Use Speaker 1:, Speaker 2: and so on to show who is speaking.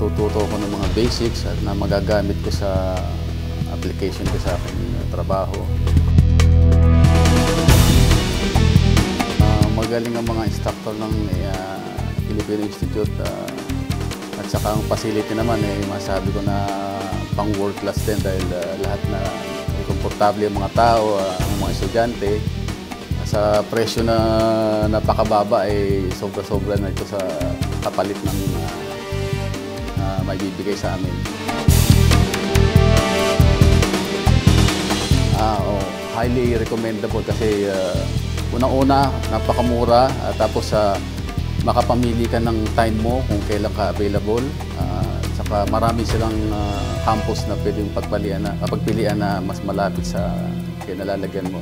Speaker 1: matututo ako ng mga basics at na magagamit ko sa application ko sa aking trabaho. Magaling ang mga instructor ng Filipino Institute at saka ang facility naman masabi ko na pang world class din dahil lahat na komportable ang mga tao, ang mga estudyante. Sa presyo na napakababa sobra-sobra na ito sa kapalit ng may bibigay sa amin. Highly recommendable kasi unang-una, napakamura, tapos makapamili ka ng time mo kung kailan ka available. Saka marami silang campus na pwedeng pagpilian na mas malapit sa kinalalagyan mo.